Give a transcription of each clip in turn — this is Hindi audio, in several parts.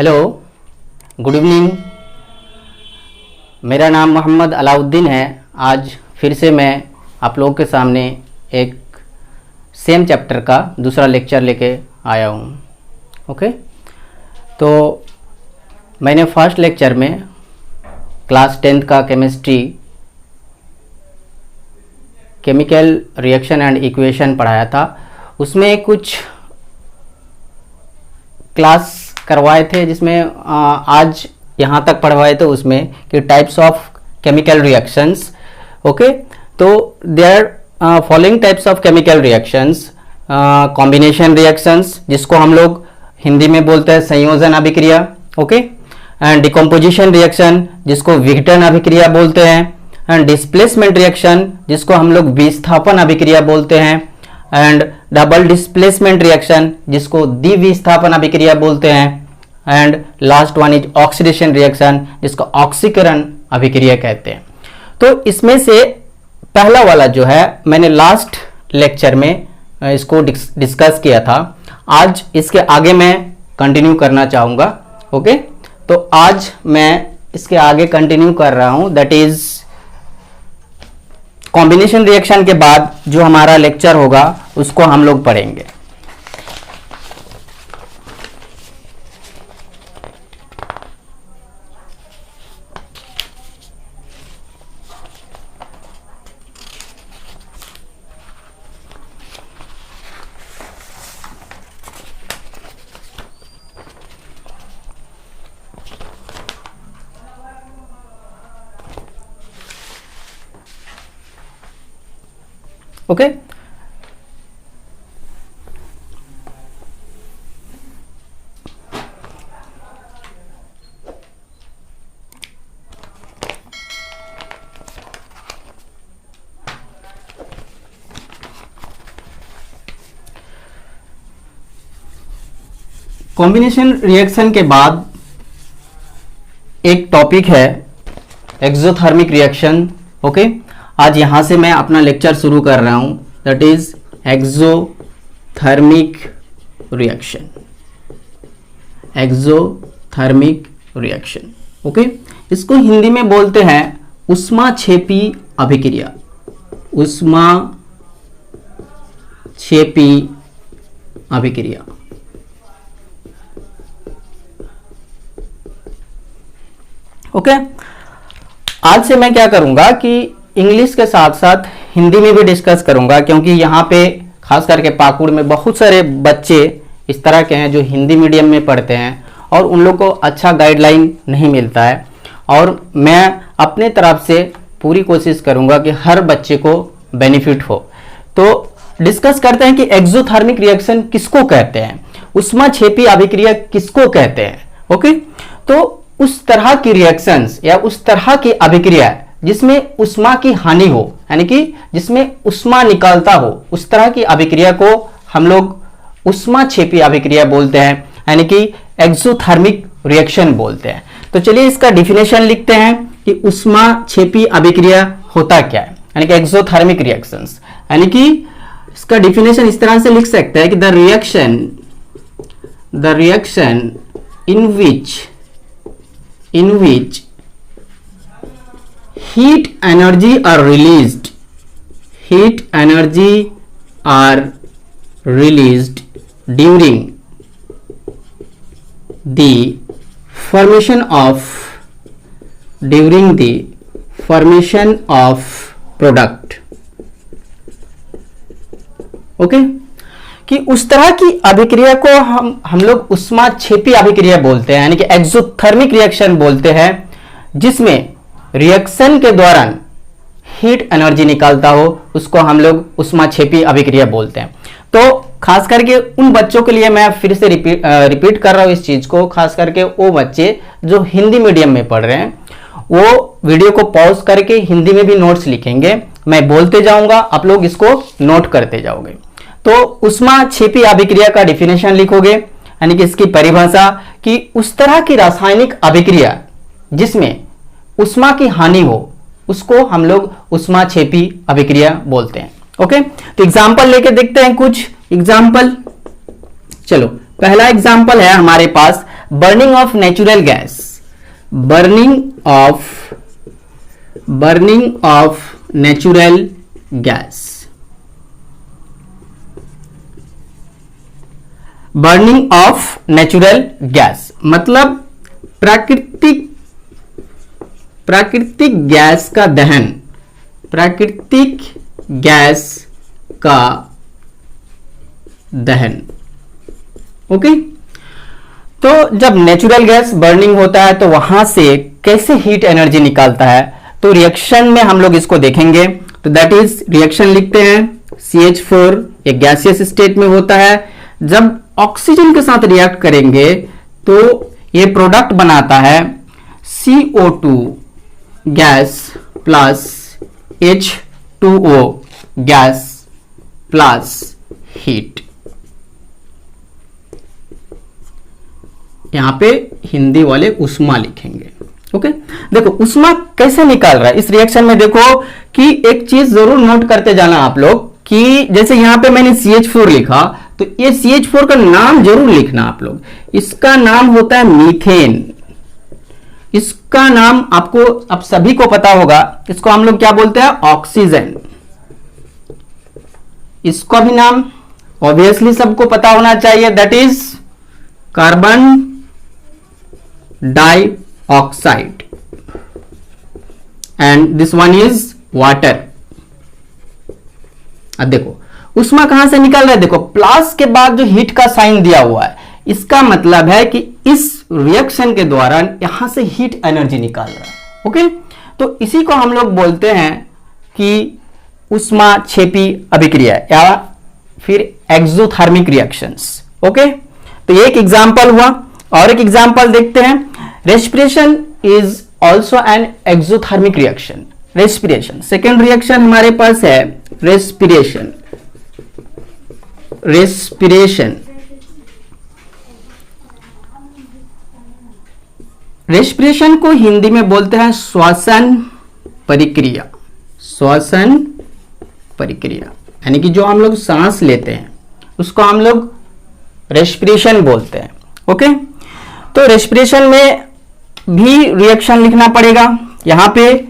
Hello, good evening. मेरा नाम मोहम्मद अलाउद्दीन है। आज फिर से मैं आप लोगों के सामने एक सेम चैप्टर का दूसरा लेक्चर लेके आया हूँ। ओके, तो मैंने फर्स्ट लेक्चर में क्लास 10th का chemistry chemical reaction and equation पढ़ाया था। उसमें कुछ क्लास करवाए थे जिसमें आज यहाँ तक पढ़वाए थे उसमें कि types of chemical reactions. Okay, तो there following types of chemical reactions: combination reactions, जिसको हम लोग हिंदी में बोलते हैं संयोजन अभिक्रिया। ओके, एंड डिकम्पोजिशन रिएक्शन, जिसको विघटन अभिक्रिया बोलते हैं, एंड डिस्प्लेसमेंट रिएक्शन, जिसको हम लोग विस्थापन अभिक्रिया बोलते हैं, एंड डबल डिस्प्लेसमेंट रिएक्शन, जिसको द्विविस्थापन अभिक्रिया बोलते हैं, and last one is oxidation reaction, जिसको ऑक्सीकरण अभिक्रिया कहते हैं। तो इसमें से पहला वाला जो है मैंने लास्ट लेक्चर में इसको डिस्कस किया था। आज इसके आगे मैं कंटिन्यू करना चाहूँगा। ओके, तो आज मैं इसके आगे कंटिन्यू कर रहा हूँ, दैट इज कॉम्बिनेशन रिएक्शन के बाद जो हमारा लेक्चर होगा उसको हम लोग पढ़ेंगे। ओके, कॉम्बिनेशन रिएक्शन के बाद एक टॉपिक है एक्सोथर्मिक रिएक्शन। ओके, आज यहां से मैं अपना लेक्चर शुरू कर रहा हूं, that is exothermic reaction. Exothermic reaction, okay, इसको हिंदी में बोलते हैं ऊष्माक्षेपी अभिक्रिया। ऊष्माक्षेपी अभिक्रिया। ओके, आज से मैं क्या करूंगा कि इंग्लिश के साथ साथ हिंदी में भी डिस्कस करूंगा, क्योंकि यहाँ पे खास करके पाकुड़ में बहुत सारे बच्चे इस तरह के हैं जो हिंदी मीडियम में पढ़ते हैं और उन लोग को अच्छा गाइडलाइन नहीं मिलता है। और मैं अपने तरफ से पूरी कोशिश करूंगा कि हर बच्चे को बेनिफिट हो। तो डिस्कस करते हैं कि एक्सोथर्मिक रिएक्शन किसको कहते हैं, ऊष्माक्षेपी अभिक्रिया किसको कहते हैं। ओके, तो उस तरह की रिएक्शंस या उस तरह की अभिक्रिया जिसमें ऊष्मा की हानि हो, यानी कि जिसमें ऊष्मा निकलता हो, उस तरह की अभिक्रिया को हम लोग ऊष्माक्षेपी अभिक्रिया बोलते हैं, यानी कि एक्सोथर्मिक रिएक्शन बोलते हैं। तो चलिए इसका डिफिनेशन लिखते हैं कि ऊष्माक्षेपी अभिक्रिया होता क्या है, यानी कि एक्सोथर्मिक रिएक्शंस। यानी कि इसका डिफिनेशन इस तरह से लिख सकते हैं कि the reaction in which heat energy are released during the formation of product। Okay, कि उस तरह की अभिक्रिया को हम लोग ऊष्माक्षेपी अभिक्रिया बोलते हैं, यानी कि एक्सोथर्मिक रिएक्शन बोलते हैं, जिसमें रिएक्शन के दौरान हीट एनर्जी निकलता हो, उसको हम लोग ऊष्माक्षेपी अभिक्रिया बोलते हैं। तो खास करके उन बच्चों के लिए मैं फिर से रिपीट कर रहा हूं इस चीज को, खास करके वो बच्चे जो हिंदी मीडियम में पढ़ रहे हैं वो वीडियो को पॉज करके हिंदी में भी नोट्स लिखेंगे। मैं बोलते जाऊंगा, आप लोग इसको नोट करते जाओगे। तो ऊष्माक्षेपी अभिक्रिया का डिफिनेशन लिखोगे, यानी कि इसकी परिभाषा कि उस तरह की रासायनिक अभिक्रिया जिसमें ऊष्मा की हानि हो, उसको हम लोग ऊष्माक्षेपी अभिक्रिया बोलते हैं। ओके, तो एग्जांपल लेके देखते हैं कुछ एग्जांपल। चलो, पहला एग्जांपल है हमारे पास burning of natural gas, burning of natural gas, burning of natural gas मतलब प्राकृतिक गैस का दहन, प्राकृतिक गैस का दहन। ओके, तो जब नेचुरल गैस बर्निंग होता है तो वहां से कैसे हीट एनर्जी निकालता है, तो रिएक्शन में हम लोग इसको देखेंगे। तो दैट इज रिएक्शन लिखते हैं CH4 एक गैसियस स्टेट में होता है। जब ऑक्सीजन के साथ रिएक्ट करेंगे तो ये प्रोडक्ट बनाता है CO2 gas plus H2O gas plus heat. यहां पे हिंदी वाले उष्मा लिखेंगे। ओके, देखो उष्मा कैसे निकाल रहा है इस रिएक्शन में। देखो कि एक चीज जरूर नोट करते जाना आप लोग कि जैसे यहां पे मैंने CH4 लिखा तो ये CH4 का नाम जरूर लिखना आप लोग। इसका नाम होता है मीथेन। इसका नाम आपको अब सभी को पता होगा, इसको हम लोग क्या बोलते हैं, ऑक्सीजन। इसका भी नाम ऑब्वियसली सबको पता होना चाहिए, that is carbon dioxide and this one is water. अब देखो उष्मा कहां से निकल रहा है, देखो प्लस के बाद जो हीट का साइन दिया हुआ है इसका मतलब है कि इस रिएक्शन के दौरान यहां से हीट एनर्जी निकाल रहा है। ओके, तो इसी को हम लोग बोलते हैं कि ऊष्माक्षेपी अभिक्रिया या फिर एक्सोथर्मिक रिएक्शंस। ओके, तो ये एक एग्जांपल हुआ और एक एग्जांपल देखते हैं। Respiration is also an exothermic reaction. Respiration second reaction हमारे पास है रेस्पिरेशन। रेस्पिरेशन को हिंदी में बोलते हैं श्वसन परिक्रिया। श्वसन परिक्रिया यानी कि जो हम लोग सांस लेते हैं उसको हम लोग रेस्पिरेशन बोलते हैं। ओके, तो रेस्पिरेशन में भी रिएक्शन लिखना पड़ेगा। यहां पे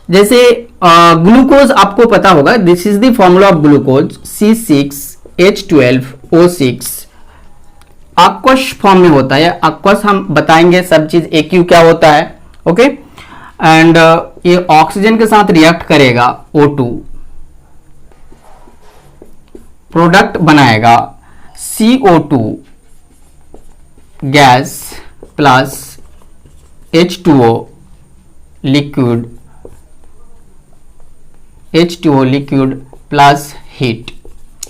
जैसे ग्लूकोज आपको पता होगा, this is the formula of glucose C6H12O6 aqueous form में होता है। aqueous हम बताएंगे सब चीज AQ क्या होता है। ओके, एंड ये ऑक्सीजन के साथ रिएक्ट करेगा O2, प्रोडक्ट बनाएगा CO2 gas plus H2O liquid, H2O liquid plus heat.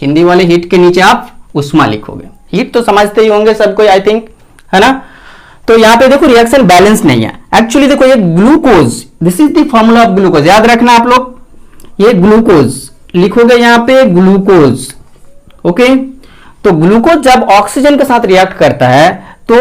Hindi वाले हीट के नीचे आप उष्मा लिखोगे। हीट तो समझते ही होंगे सबको, आई थिंक, है ना। तो यहां पे देखो रिएक्शन बैलेंस नहीं है। एक्चुअली देखो ये glucose, this is the formula of glucose, याद रखना आप लोग। ये ग्लूकोज लिखोगे यहां पे ग्लूकोज। ओके, तो ग्लूकोज जब ऑक्सीजन के साथ रिएक्ट करता है तो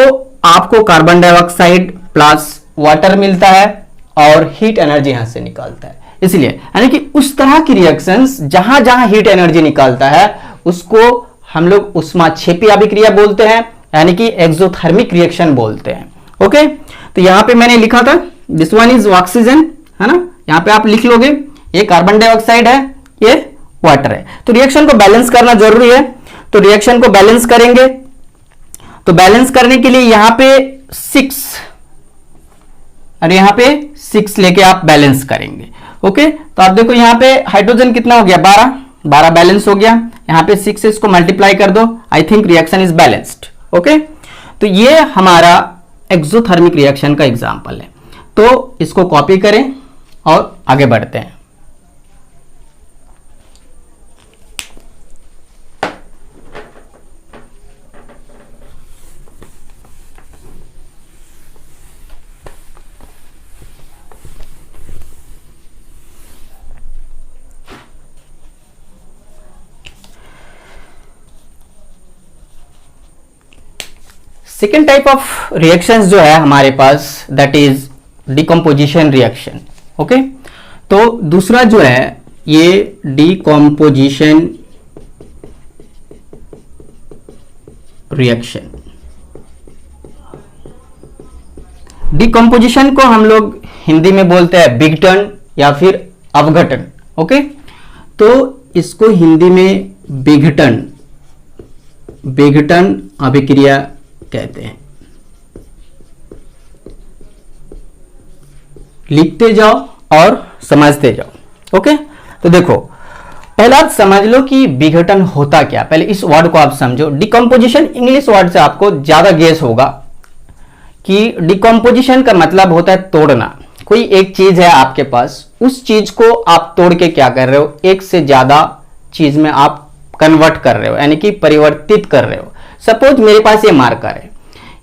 आपको कार्बन डाइऑक्साइड प्लस वाटर मिलता है और हीट एनर्जी यहां से निकालता है। इसलिए यानी कि उस तरह की रिएक्शंस जहां जहां हीट एनर्जी निकालता है उसको हम लोग ऊष्माक्षेपी अभिक्रिया बोलते हैं, यानी कि एक्सोथर्मिक रिएक्शन बोलते हैं। ओके, तो यहां पे मैंने लिखा था दिस वन इज ऑक्सीजन, है ना। यहां पे आप लिख लोगे ये कार्बन डाइऑक्साइड है, ये वाटर है। तो रिएक्शन को बैलेंस करना जरूरी है। तो रिएक्शन को बैलेंस करेंगे तो बैलेंस करने के लिए यहां पे 6 और यहां पे 6 लेके आप बैलेंस करेंगे। ओके, तो आप देखो यहां पे हाइड्रोजन कितना हो गया, 12 बैलेंस हो गया। यहां पे 6 से इसको मल्टीप्लाई कर दो, I think reaction is balanced. Okay, तो ये हमारा एक्सोथर्मिक रिएक्शन का एग्जांपल है। तो इसको कॉपी करें और आगे बढ़ते हैं। सेकेंड टाइप ऑफ रिएक्शंस जो है हमारे पास that is decomposition reaction. Okay, तो दूसरा जो है ये डिकम्पोजिशन रिएक्शन। डिकम्पोजिशन को हम लोग हिंदी में बोलते हैं विघटन या फिर अवघटन। ओके, तो इसको हिंदी में विघटन अभिक्रिया कहते हैं। लिखते जाओ और समझते जाओ। ओके, तो देखो पहले आप समझ लो कि विघटन होता क्या। पहले इस वर्ड को आप समझो। डिकम्पोजिशन इंग्लिश वर्ड से आपको ज्यादा गेस होगा कि डिकम्पोजिशन का मतलब होता है तोड़ना। कोई एक चीज है आपके पास, उस चीज को आप तोड़ के क्या कर रहे हो, एक से ज्यादा चीज में आप कन्वर्ट कर रहे हो, यानी कि परिवर्तित कर रहे हो। सपोज मेरे पास ये मार्कर है,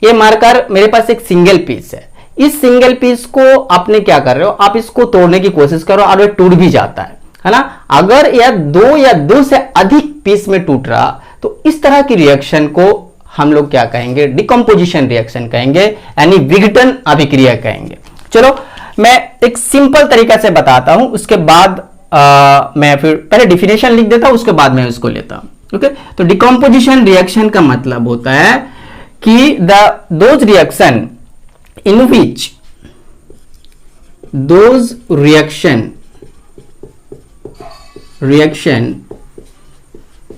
ये मार्कर मेरे पास एक सिंगल पीस है। इस सिंगल पीस को आपने क्या कर रहे हो, आप इसको तोड़ने की कोशिश करो और ये टूट भी जाता है ना। अगर यह दो से अधिक पीस में टूट रहा तो इस तरह की रिएक्शन को हम लोग क्या कहेंगे, डिकम्पोजिशन रिएक्शन कहेंगे, यानी विघटन अभिक्रिया कहेंगे। चलो मैं एक सिंपल तरीका से बताता हूं, उसके बाद मैं फिर पहले डिफिनेशन लिख देता हूं, उसके बाद मैं उसको लेता हूं। ओके, तो डिकम्पोजिशन रिएक्शन का मतलब होता है कि those reaction in which those reaction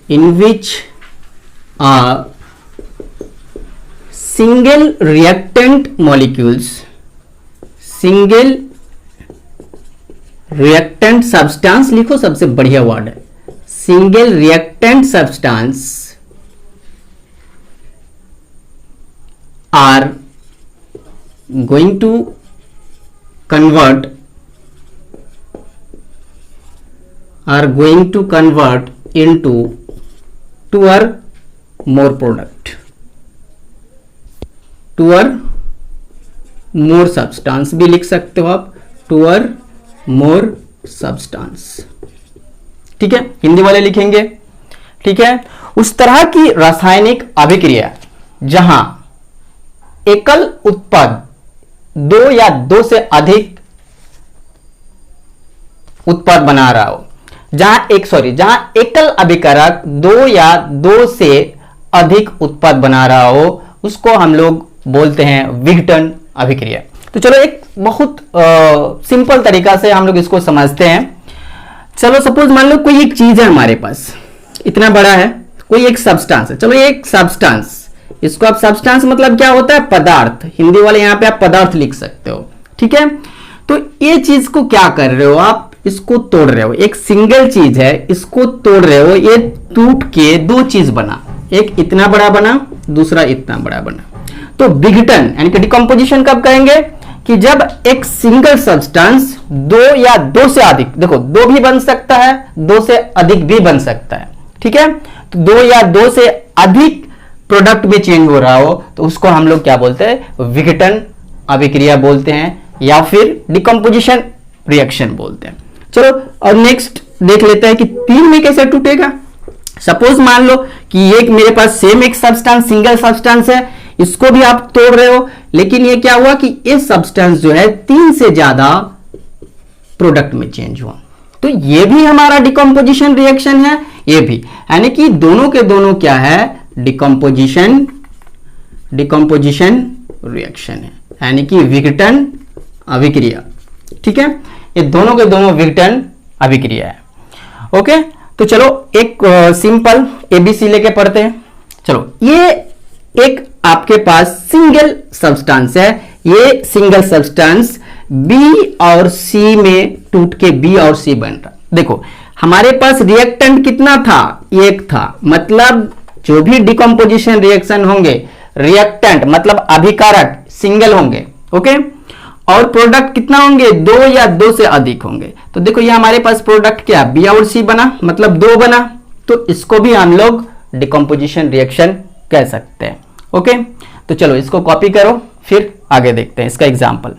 in which single reactant molecules, single reactant substance लिखो, सबसे बढ़िया वर्ड है single reactant substance are going to convert into two or more product, two or more substance भी लिख सकते हो आप, two or more substance। ठीक है, हिंदी वाले लिखेंगे। ठीक है, उस तरह की रासायनिक अभिक्रिया जहां एकल उत्पाद दो या दो से अधिक उत्पाद बना रहा हो, जहां एकल अभिकारक दो या दो से अधिक उत्पाद बना रहा हो, उसको हम लोग बोलते हैं विघटन अभिक्रिया। तो चलो एक बहुत सिंपल तरीका से हम लोग इसको समझते हैं। चलो सपोज मान लो कोई एक चीज है हमारे पास, इतना बड़ा है, कोई एक सब्सटेंस है। चलो एक सब्सटेंस, इसको आप सब्सटेंस मतलब क्या होता है, पदार्थ। हिंदी वाले यहां पे आप पदार्थ लिख सकते हो। ठीक है, तो ये चीज को क्या कर रहे हो आप, इसको तोड़ रहे हो। एक सिंगल चीज है, इसको तोड़ रहे हो, ये टूट के दो चीज बना, एक इतना बड़ा बना, दूसरा इतना बड़ा बना। तो विघटन यानी कि डिकम्पोजिशन कब कहेंगे, कि जब एक सिंगल सब्सटेंस दो या दो से अधिक, देखो दो भी बन सकता है, दो से अधिक भी बन सकता है। ठीक है, तो दो या दो से अधिक प्रोडक्ट में चेंज हो रहा हो तो उसको हम लोग क्या बोलते हैं, विघटन अभिक्रिया बोलते हैं, या फिर डिकम्पोजिशन रिएक्शन बोलते हैं। चलो और नेक्स्ट देख लेते हैं कि तीन में कैसे टूटेगा। सपोज मान लो कि एक मेरे पास सेम एक सब्सटेंस, सिंगल सब्सटेंस है, इसको भी आप तोड़ रहे हो, लेकिन ये क्या हुआ कि ये सब्सटेंस जो है तीन से ज्यादा प्रोडक्ट में चेंज हुआ, तो ये भी हमारा डिकम्पोजिशन रिएक्शन है, ये भी, यानी कि दोनों के दोनों क्या है, डिकम्पोजिशन रिएक्शन है, यानी कि विघटन अभिक्रिया। ठीक है, ये दोनों के दोनों विघटन अभिक्रिया है। ओके, तो चलो एक सिंपल एबीसी लेके पढ़ते हैं। चलो ये एक आपके पास सिंगल सब्सटेंस है, ये सिंगल सब्सटेंस बी और सी में टूट के बी और सी बन रहा। देखो हमारे पास रिएक्टेंट कितना था, एक था, मतलब जो भी डिकम्पोजिशन रिएक्शन होंगे, रिएक्टेंट मतलब अभिकारक सिंगल होंगे। ओके, और प्रोडक्ट कितना होंगे, दो या दो से अधिक होंगे। तो देखो ये हमारे पास प्रोडक्ट क्या, बी और सी बना, मतलब दो बना, तो इसको भी हम लोग डिकम्पोजिशन रिएक्शन कह सकते हैं। ओके, तो चलो इसको कॉपी करो, फिर आगे देखते हैं इसका एग्जाम्पल।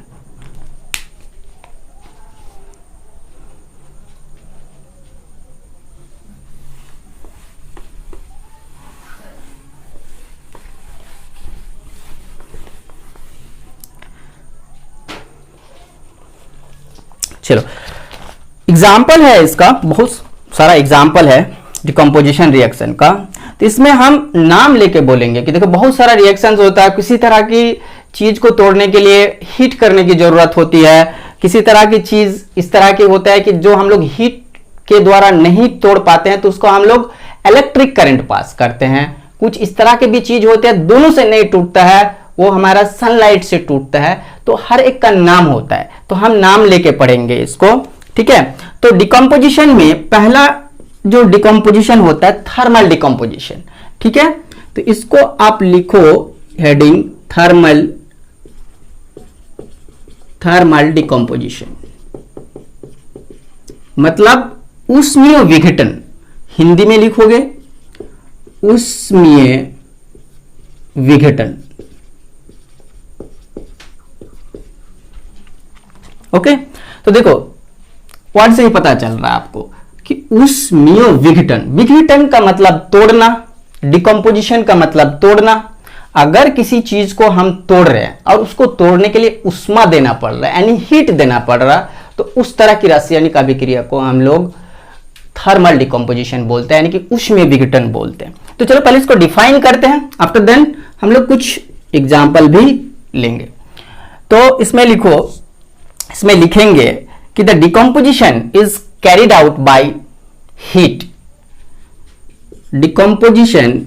चलो एग्जाम्पल है इसका, बहुत सारा एग्जाम्पल है डिकम्पोजिशन रिएक्शन का। तो इसमें हम नाम लेके बोलेंगे कि देखो बहुत सारा रिएक्शंस होता है, किसी तरह की चीज को तोड़ने के लिए हीट करने की जरूरत होती है, किसी तरह की चीज इस तरह की होता है कि जो हम लोग हीट के द्वारा नहीं तोड़ पाते हैं तो उसको हम लोग इलेक्ट्रिक करंट पास करते हैं। कुछ इस तरह के भी चीज होते हैं दोनों से नहीं टूटता है, वो हमारा सनलाइट से टूटता है। तो हर एक का नाम होता है, तो हम नाम लेके पढ़ेंगे इसको, ठीक है। तो डिकम्पोजिशन में पहला जो डिकम्पोजिशन होता है थर्मल डिकम्पोजिशन, ठीक है। तो इसको आप लिखो हेडिंग थर्मल डिकम्पोजिशन, मतलब उष्मीय विघटन। हिंदी में लिखोगे उष्मीय विघटन, ओके। तो देखो वर्ड से ही पता चल रहा है आपको कि उष्मीय विघटन, विघटन का मतलब तोड़ना, डिकम्पोजिशन का मतलब तोड़ना। अगर किसी चीज को हम तोड़ रहे हैं और उसको तोड़ने के लिए उष्मा देना पड़ रहा है यानी हीट देना पड़ रहा, तो उस तरह की रासायनिक अभिक्रिया को हम लोग थर्मल डिकम्पोजिशन बोलते हैं, यानी कि उष्मीय विघटन बोलते हैं। तो चलो पहले इसको डिफाइन करते हैं, आफ्टर देन हम लोग कुछ एग्जाम्पल भी लेंगे। तो इसमें लिखो, इसमें लिखेंगे कि the decomposition is carried out by heat. Decomposition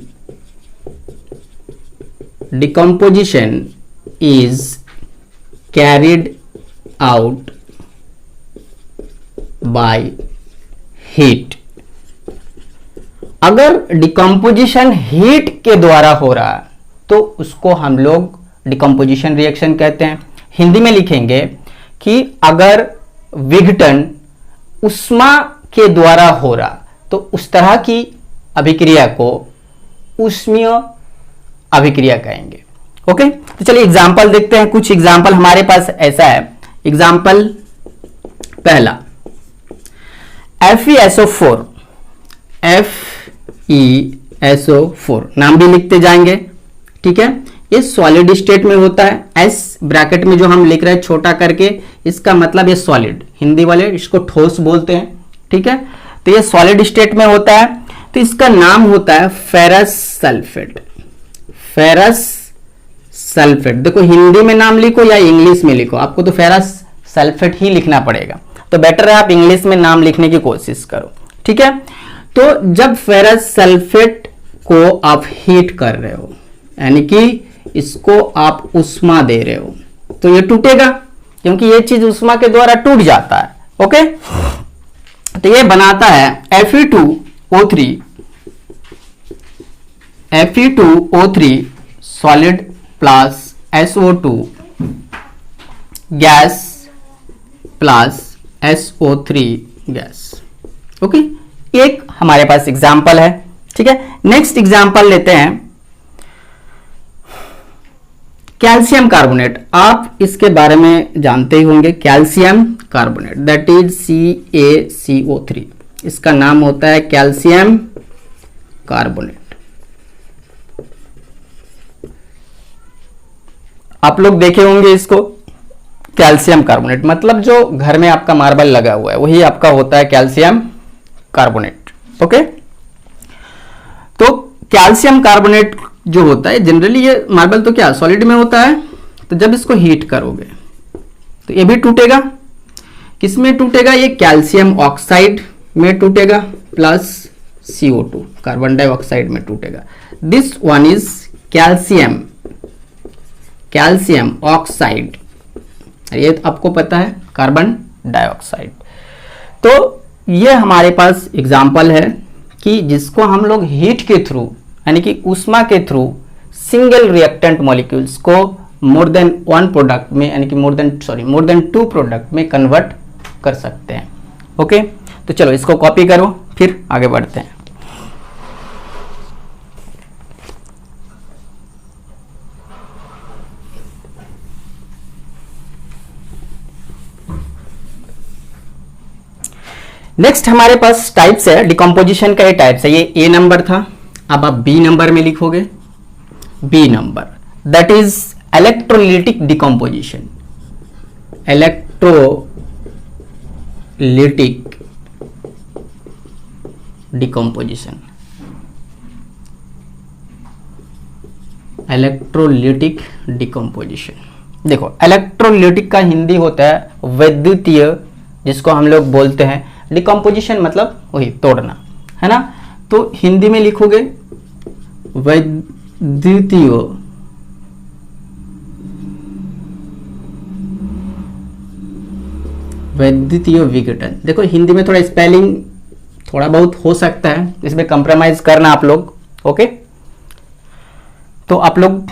is carried out by heat. अगर डिकम्पोजिशन हीट के द्वारा हो रहा है तो उसको हम लोग डिकम्पोजिशन रिएक्शन कहते हैं। हिंदी में लिखेंगे कि अगर विघटन उष्मा के द्वारा हो रहा तो उस तरह की अभिक्रिया को उष्मीय अभिक्रिया कहेंगे, ओके। तो चलिए एग्जाम्पल देखते हैं, कुछ एग्जाम्पल हमारे पास ऐसा है। एग्जाम्पल पहला FeSO4, FeSO4 नाम भी लिखते जाएंगे, ठीक है। ये सॉलिड स्टेट में होता है, एस ब्रैकेट में जो हम लिख रहे हैं छोटा करके, इसका मतलब ये सॉलिड, हिंदी वाले इसको ठोस बोलते हैं, ठीक है। तो ये सॉलिड स्टेट में होता है, तो इसका नाम होता है फेरस सल्फेट। फेरस सल्फेट, देखो हिंदी में नाम लिखो या इंग्लिश में लिखो, आपको तो फेरस सल्फेट ही लिखना पड़ेगा, तो बेटर है आप इंग्लिश में नाम लिखने की कोशिश करो, ठीक है। तो जब फेरस सल्फेट को आप हीट कर रहे हो यानी कि इसको आप उष्मा दे रहे हो तो ये टूटेगा, क्योंकि ये चीज उष्मा के द्वारा टूट जाता है, ओके। तो ये बनाता है Fe2O3 solid plus SO2 gas plus SO3 gas, okay. एक हमारे पास एग्जाम्पल है, ठीक है। नेक्स्ट एग्जाम्पल लेते हैं कैल्शियम कार्बोनेट। आप इसके बारे में जानते ही होंगे, calcium carbonate that is CaCO3, इसका नाम होता है कैल्शियम कार्बोनेट। आप लोग देखे होंगे इसको, कैल्शियम कार्बोनेट मतलब जो घर में आपका मार्बल लगा हुआ है वही आपका होता है कैल्शियम कार्बोनेट, ओके। तो कैल्शियम कार्बोनेट जो होता है जनरली, ये मार्बल तो क्या सॉलिड में होता है, तो जब इसको हीट करोगे तो ये भी टूटेगा। किस में टूटेगा? ये कैल्शियम ऑक्साइड में टूटेगा प्लस CO2 कार्बन डाइऑक्साइड में टूटेगा। This one is calcium oxide, ये आपको पता है कार्बन डाइऑक्साइड। तो ये हमारे पास एग्जाम्पल है कि जिसको हम लोग हीट के थ्रू यानी कि ऊष्मा के थ्रू सिंगल रिएक्टेंट मॉलिक्यूल्स को मोर देन वन प्रोडक्ट में यानी कि मोर देन टू प्रोडक्ट में कन्वर्ट कर सकते हैं, ओके। तो चलो इसको कॉपी करो, फिर आगे बढ़ते हैं। नेक्स्ट हमारे पास टाइप्स है डिकम्पोजिशन का, ये टाइप्स है। ये ए नंबर था, अब आप बी नंबर में लिखोगे। B number that is electrolytic decomposition. Electrolytic decomposition electrolytic decomposition. देखो इलेक्ट्रोलिटिक का हिंदी होता है वैद्युतीय, जिसको हम लोग बोलते हैं डिकम्पोजिशन, मतलब वही तोड़ना, है ना। तो हिंदी में लिखोगे वैद्युतीय विघटन। देखो हिंदी में थोड़ा स्पेलिंग थोड़ा बहुत हो सकता है, इसमें कंप्रोमाइज करना आप लोग, ओके। तो आप लोग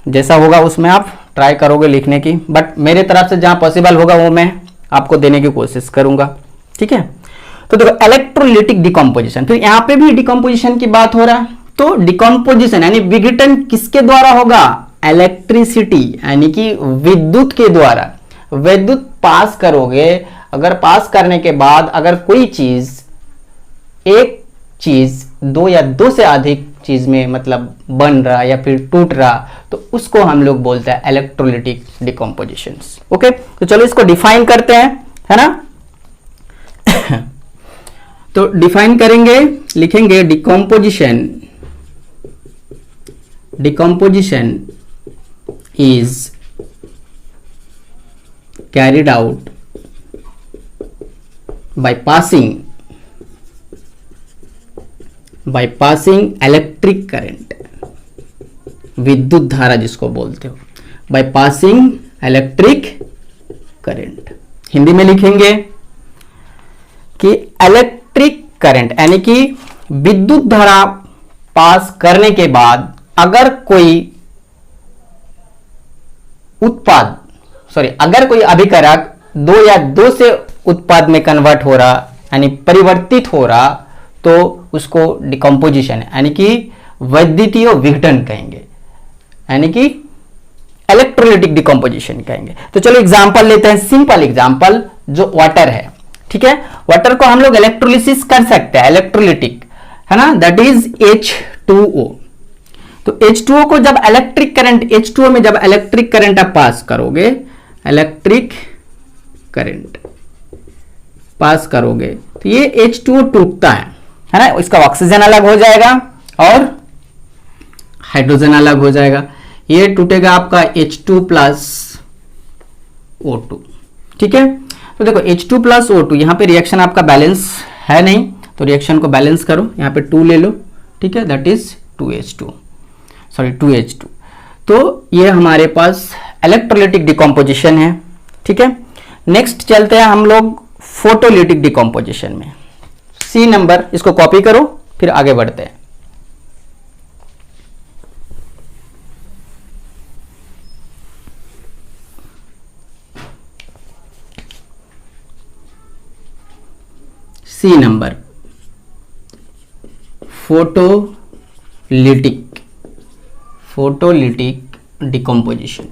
जैसा होगा उसमें आप ट्राई करोगे लिखने की, बट मेरे तरफ से जहां पॉसिबल होगा वो मैं आपको देने की कोशिश करूंगा, ठीक है। तो देखो इलेक्ट्रोलिटिक डिकम्पोजिशन, फिर यहां पे भी डिकम्पोजिशन की बात हो रहा है। तो डिकम्पोजिशन यानी विघटन किसके द्वारा होगा? इलेक्ट्रिसिटी यानी कि विद्युत के द्वारा। विद्युत पास करोगे, अगर पास करने के बाद अगर कोई चीज, एक चीज दो या दो से अधिक चीज में मतलब बन रहा या फिर टूट रहा, तो उसको हम लोग बोलते हैं इलेक्ट्रोलिटिक डिकम्पोजिशंस, ओके। तो चलो इसको डिफाइन करते हैं, है ना। तो डिफाइन करेंगे, लिखेंगे decomposition is carried out by passing electric current, विद्युत धारा जिसको बोलते हो, by passing electric current। Hindi में लिखेंगे कि इलेक्ट्रिक करंट यानी कि विद्युत धारा पास करने के बाद अगर कोई अगर कोई अभिकारक दो या दो से उत्पाद में कन्वर्ट हो रहा यानी परिवर्तित हो रहा, तो उसको डिकम्पोजिशन यानी कि वैद्युतीय विघटन कहेंगे, यानी कि इलेक्ट्रोलिटिक डिकम्पोजिशन कहेंगे। तो चलो एग्जांपल लेते हैं, सिंपल एग्जांपल जो वाटर है, ठीक है। वाटर को हम लोग इलेक्ट्रोलिसिस कर सकते हैं, इलेक्ट्रोलिटिक, है ना, दैट इज H2O। तो H2O को जब इलेक्ट्रिक करंट, H2O में जब इलेक्ट्रिक करंट आप पास करोगे, इलेक्ट्रिक करंट पास करोगे, तो ये H2O टूटता है ना। इसका ऑक्सीजन अलग हो जाएगा और हाइड्रोजन अलग हो जाएगा। ये टूटेगा आपका H2+O2, ठीक है। तो देखो H2+O2, यहां पे रिएक्शन आपका बैलेंस है नहीं, तो रिएक्शन को बैलेंस करो, यहां पे 2 ले लो, ठीक है, दैट इज 2H2। तो ये हमारे पास इलेक्ट्रोलिटिक डिकम्पोजिशन है, ठीक है। नेक्स्ट चलते हैं हम लोग फोटोलिटिक डिकम्पोजिशन में। सी नंबर, इसको कॉपी करो, फिर आगे बढ़ते हैं। C number, photolytic decomposition.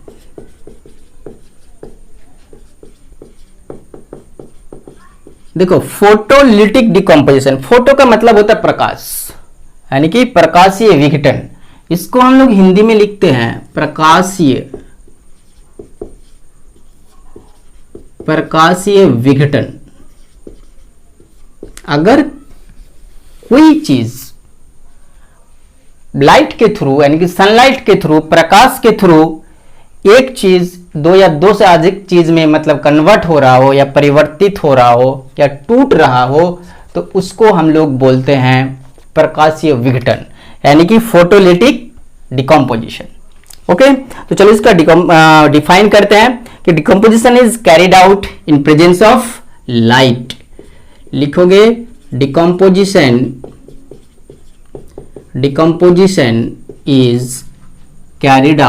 देखो फोटोलिटिक डिकम्पोजिशन, फोटो का मतलब होता है प्रकाश, यानी कि प्रकाशीय विघटन। इसको हम लोग हिंदी में लिखते हैं प्रकाशीय विघटन। अगर कोई चीज लाइट के थ्रू यानी कि सनलाइट के थ्रू, प्रकाश के थ्रू एक चीज दो या दो से अधिक चीज में मतलब कन्वर्ट हो रहा हो या परिवर्तित हो रहा हो या टूट रहा हो, तो उसको हम लोग बोलते हैं प्रकाशीय विघटन, यानी कि फोटोलिटिक डिकम्पोजिशन, ओके। तो चलो इसका डिफाइन करते हैं कि decomposition is carried out in presence of light. लिखोगे decomposition is carried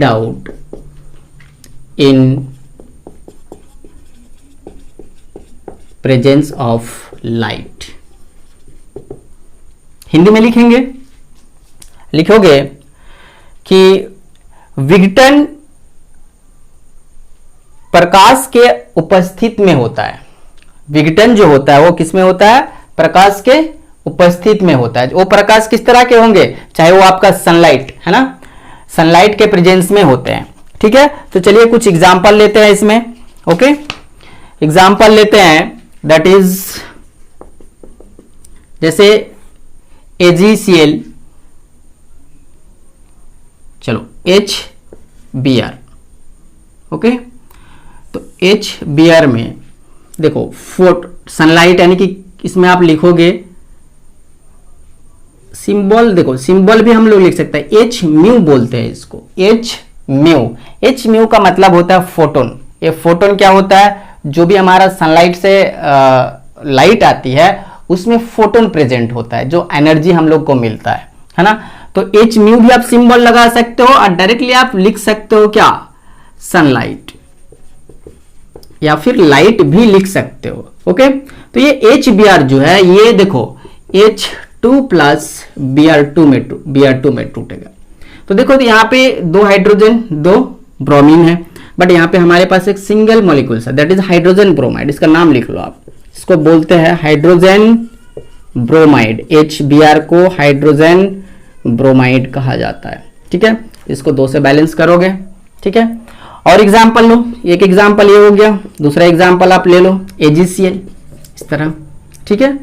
out in presence of light। Hindi में लिखोगे कि विघटन प्रकाश के उपस्थित में होता है। विघटन जो होता है वो किस में होता है? प्रकाश के उपस्थित में होता है। वो प्रकाश किस तरह के होंगे? चाहे वो आपका सनलाइट है ना, सनलाइट के प्रेजेंस में होते हैं, ठीक है। तो चलिए कुछ एग्जांपल लेते हैं इसमें, ओके। एग्जांपल लेते हैं, दैट इज जैसे AgCl चलो HBr, ओके। तो HBr में देखो सनलाइट, यानी कि इसमें आप लिखोगे सिंबल, देखो सिंबल भी हम लोग लिख सकते हैं, एच म्यू बोलते हैं इसको, एच म्यू। एच म्यू का मतलब होता है फोटोन। ये फोटोन क्या होता है, जो भी हमारा सनलाइट से लाइट आती है उसमें फोटोन प्रेजेंट होता है, जो एनर्जी हम लोग को मिलता है ना। तो एच म्यू भी आप सिंबल लगा सकते हो और डायरेक्टली आप लिख सकते हो क्या, सनलाइट, या फिर लाइट भी लिख सकते हो, ओके। तो ये HBr जो है, ये देखो H2 प्लस Br2 में टूटेगा। तो देखो, तो यहाँ पे 2 हाइड्रोजन 2 ब्रोमीन है, बट यहाँ पे हमारे पास एक सिंगल मॉलिक्यूल है, दैट इज हाइड्रोजन ब्रोमाइड। इसका नाम लिख लो आप, इसको बोलते हैं हाइड्रोजन ब्रोमाइड। HBr को हाइड्रोजन ब्रोमाइड कहा जाता है, ठीक है। इसको 2 से बैलेंस करोगे, ठीक है। और एग्जाम्पल लो, एक एग्जाम्पल ये हो गया, दूसरा एग्जाम्पल आप ले लो AgCl, इस तरह, ठीक है।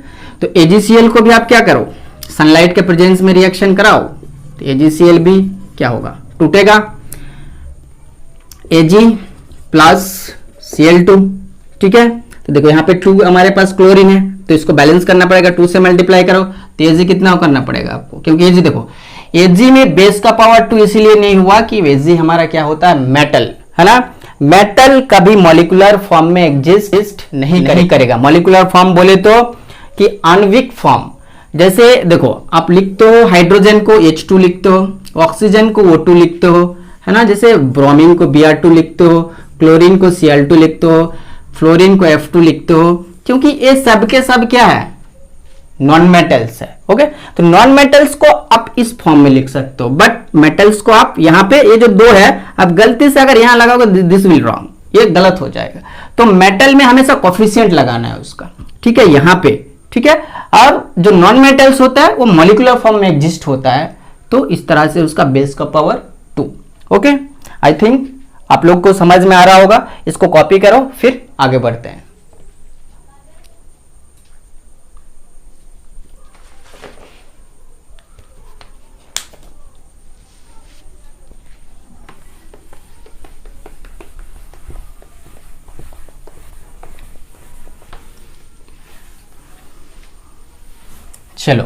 तो AgCl को भी आप क्या करो, सनलाइट के प्रेजेंस में रिएक्शन कराओ, तो AgCl भी क्या होगा, टूटेगा। Ag प्लस Cl2, ठीक है। तो देखो यहाँ पे 2 हमारे पास क्लोरीन है, तो इसको बैलेंस करना पड़ेगा, 2 से मल्टीप्लाई करो, तो Ag कितना करना पड़ेगा आपको, क्योंकि Ag देखो, Ag में बेस का पावर 2 इसीलिए नहीं हुआ कि Ag हमारा क्या होता है, मेटल, है ना। मेटल कभी मॉलिक्यूलर फॉर्म में एग्जिस्ट नहीं करेगा। मॉलिक्यूलर फॉर्म बोले तो कि आणविक फॉर्म, जैसे देखो आप लिखते हो हाइड्रोजन को H2 लिखते हो, ऑक्सीजन को O2 लिखते हो, है ना। जैसे ब्रोमीन को Br2 लिखते हो, क्लोरीन को Cl2 लिखते हो, फ्लोरीन को F2 लिखते हो, क्योंकि ये सब के सब क्या है, नॉन मेटल्स है, ओके। तो नॉन मेटल्स को आप इस फॉर्म में लिख सकते हो, बट मेटल्स को आप यहाँ पे, ये जो 2 है, आप गलती से अगर यहाँ लगाओगे दिस विल रॉन्ग, ये गलत हो जाएगा। तो मेटल में हमेशा कोफिशिएंट लगाना है उसका, ठीक है, यहाँ पे, ठीक है। और जो नॉन मेटल्स होता है वो मॉलिक्यूलर फॉर्म में एग्जिस्ट होता है, तो इस तरह से उसका बेस का पावर 2, ओके। आई थिंक आप लोग को समझ में आ रहा होगा। इसको कॉपी करो, फिर आगे बढ़ते हैं। चलो